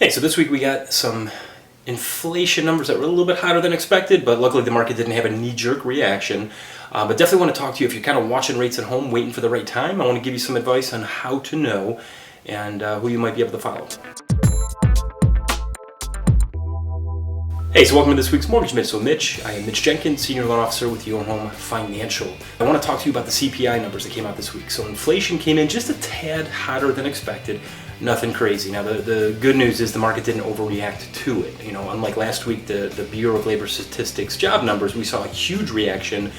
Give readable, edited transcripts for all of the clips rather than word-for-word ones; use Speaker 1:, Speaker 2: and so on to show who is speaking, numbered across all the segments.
Speaker 1: Hey, so this week we got some inflation numbers that were a little bit hotter than expected, but luckily the market didn't have a knee-jerk reaction. But definitely want to talk to you if you're kind of watching rates at home, waiting for the right time. I want to give you some advice on how to know and who you might be able to follow. Hey, so welcome to this week's Mortgage Minute. So Mitch, I am Mitch Jenkins, Senior Loan Officer with Your Home Financial. I want to talk to you about the CPI numbers that came out this week. So inflation came in just a tad hotter than expected. Nothing crazy. Now the good news is the market didn't overreact to it. You know, unlike last week, the Bureau of Labor Statistics job numbers, we saw a huge reaction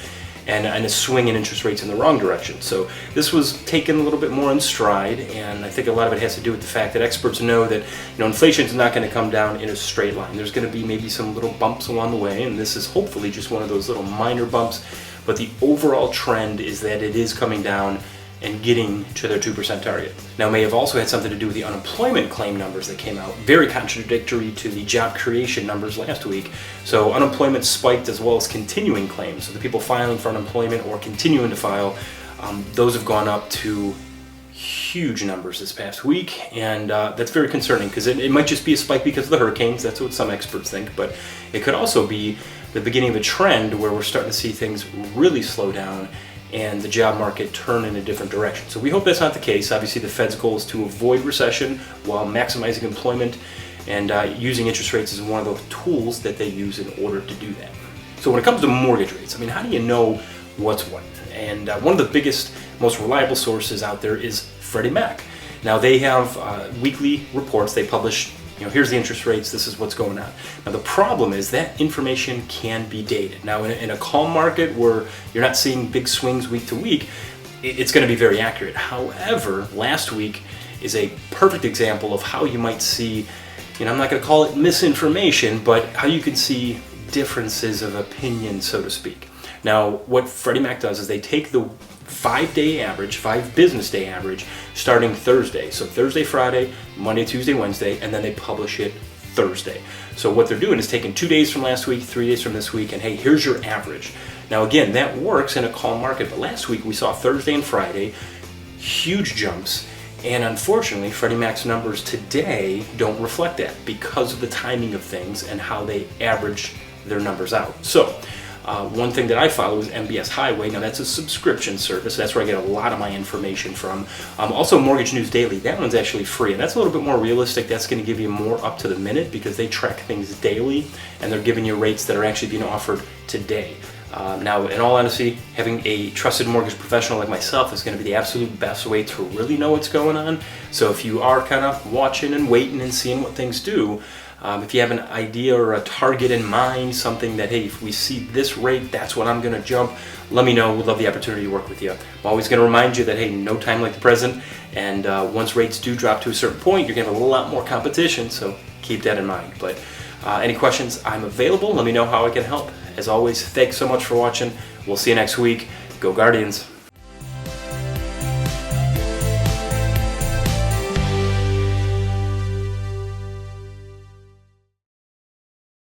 Speaker 1: and a swing in interest rates in the wrong direction. So this was taken a little bit more in stride, and I think a lot of it has to do with the fact that experts know that inflation is not going to come down in a straight line. There's going to be maybe some little bumps along the way, and this is hopefully just one of those little minor bumps, but the overall trend is that it is coming down and getting to their 2% target. Now, it may have also had something to do with the unemployment claim numbers that came out, very contradictory to the job creation numbers last week. So unemployment spiked as well as continuing claims. So the people filing for unemployment or continuing to file, those have gone up to huge numbers this past week, and that's very concerning because it might just be a spike because of the hurricanes. That's what some experts think, but it could also be the beginning of a trend where we're starting to see things really slow down and the job market turn in a different direction. So we hope that's not the case. Obviously, the Fed's goal is to avoid recession while maximizing employment, and using interest rates is one of the tools that they use in order to do that. So when it comes to mortgage rates, how do you know what's what? And one of the biggest, most reliable sources out there is Freddie Mac. Now, they have weekly reports they publish. Here's the interest rates, this is what's going on. Now, the problem is that information can be dated. Now, in a calm market where you're not seeing big swings week to week, it's going to be very accurate. However, last week is a perfect example of how you might see, I'm not going to call it misinformation, but how you can see differences of opinion, so to speak. Now, what Freddie Mac does is they take the 5-day average, 5 business day average, starting Thursday. So Thursday, Friday, Monday, Tuesday, Wednesday, and then they publish it Thursday. So what they're doing is taking 2 days from last week, 3 days from this week, and hey, here's your average. Now again, that works in a calm market, but last week we saw Thursday and Friday, huge jumps, and unfortunately, Freddie Mac's numbers today don't reflect that because of the timing of things and how they average their numbers out. So, one thing that I follow is MBS Highway. Now, that's a subscription service. That's where I get a lot of my information from. Also, Mortgage News Daily. That one's actually free, and that's a little bit more realistic. That's going to give you more up to the minute because they track things daily, and they're giving you rates that are actually being offered today. Now, in all honesty, having a trusted mortgage professional like myself is going to be the absolute best way to really know what's going on. So if you are kind of watching and waiting and seeing what things do, if you have an idea or a target in mind, something that, hey, if we see this rate, that's what I'm going to jump, let me know. We'd love the opportunity to work with you. I'm always going to remind you that, hey, no time like the present, and once rates do drop to a certain point, you're going to have a lot more competition, so keep that in mind. But any questions, I'm available. Let me know how I can help. As always, thanks so much for watching. We'll see you next week. Go Guardians.